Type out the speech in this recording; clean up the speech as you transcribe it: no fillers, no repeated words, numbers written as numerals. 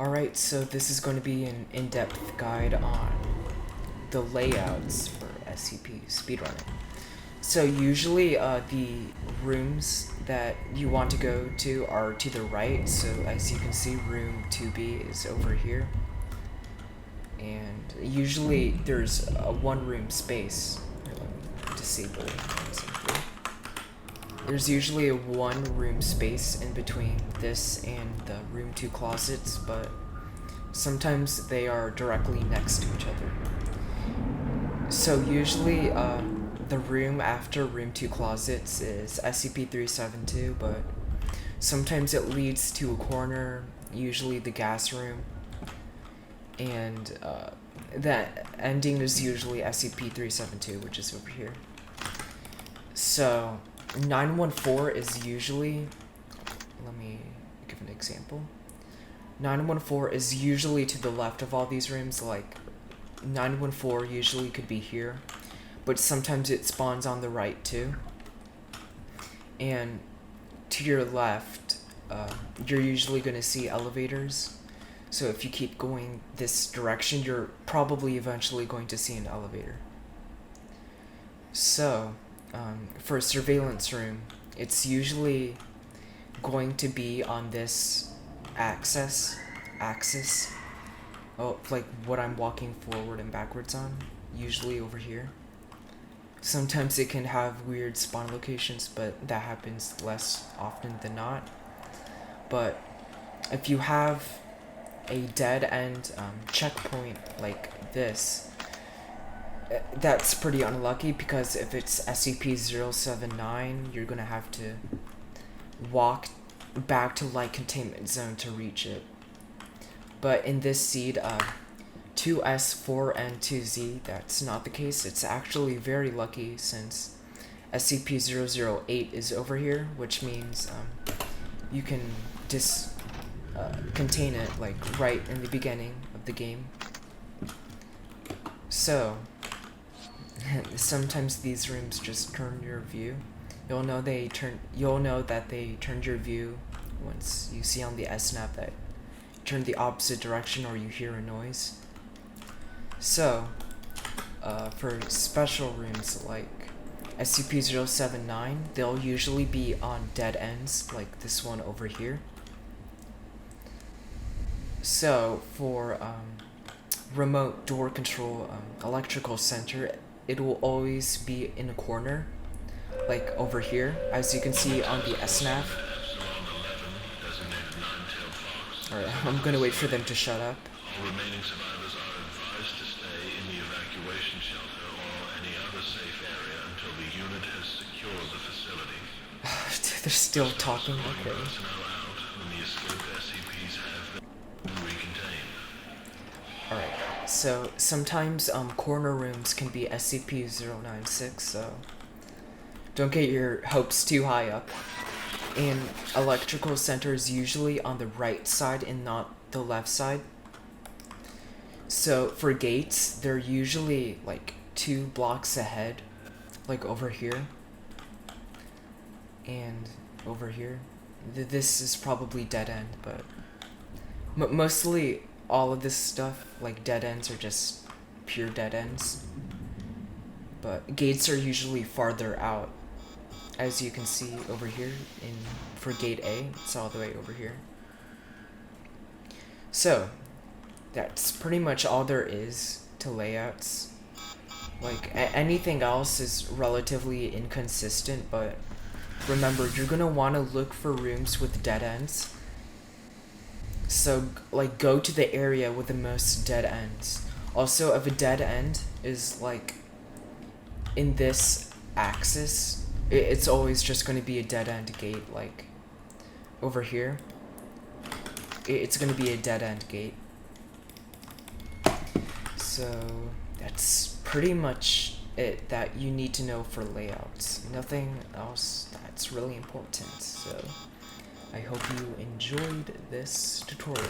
Alright, so this is going to be an in-depth guide on the layouts for SCP Speedrunning. So usually the rooms that you want to go to are to the right, so as you can see room 2B is over here. And usually there's a one room space. Here, let me disable it. There's usually a one room space in between this and the room 2 closets, but sometimes they are directly next to each other. So usually the room after room 2 closets is SCP-372, but sometimes it leads to a corner, usually the gas room, and that ending is usually SCP-372, which is over here. So 914 is usually, let me give an example. 914 is usually to the left of all these rooms, like 914 usually could be here, but sometimes it spawns on the right too. And to your left, you're usually going to see elevators. So if you keep going this direction, you're probably eventually going to see an elevator. So, for a surveillance room, it's usually going to be on this axis. Oh, like what I'm walking forward and backwards on, usually over here. Sometimes it can have weird spawn locations, but that happens less often than not. But if you have a dead end checkpoint like this, that's pretty unlucky, because if it's SCP-079, you're gonna have to walk back to light containment zone to reach it. But in this seed, 2S, 4, and 2Z, that's not the case. It's actually very lucky, since SCP-008 is over here, which means you can contain it like right in the beginning of the game. So sometimes these rooms just turn your view. You'll know that they turned your view once you see on the SNAP that you turn the opposite direction or you hear a noise. So for special rooms like SCP-079, they'll usually be on dead ends like this one over here. So for remote door control electrical center, it will always be in a corner, like over here, as you can see on the SNAP. Alright, I'm gonna wait for them to shut up. All remaining survivors are advised to stay in the evacuation shelter or any other safe area until the unit has secured the facility. They're still talking, okay. Personnel out when the escaped SCPs have been recontained. Alright, so sometimes corner rooms can be SCP-096, so don't get your hopes too high up. And electrical center is usually on the right side and not the left side. So for gates, they're usually like 2 blocks ahead, like over here and over here. This is probably dead end, but mostly all of this stuff, like dead ends, are just pure dead ends. But gates are usually farther out, as you can see over here. For gate A, it's all the way over here. So that's pretty much all there is to layouts. Like anything else is relatively inconsistent, but remember, you're gonna want to look for rooms with dead ends. So like go to the area with the most dead ends. Also, if a dead end is like in this axis, it's always just going to be a dead end gate. Like over here, it's going to be a dead end gate. So that's pretty much it that you need to know for layouts. Nothing else that's really important. So I hope you enjoyed this tutorial.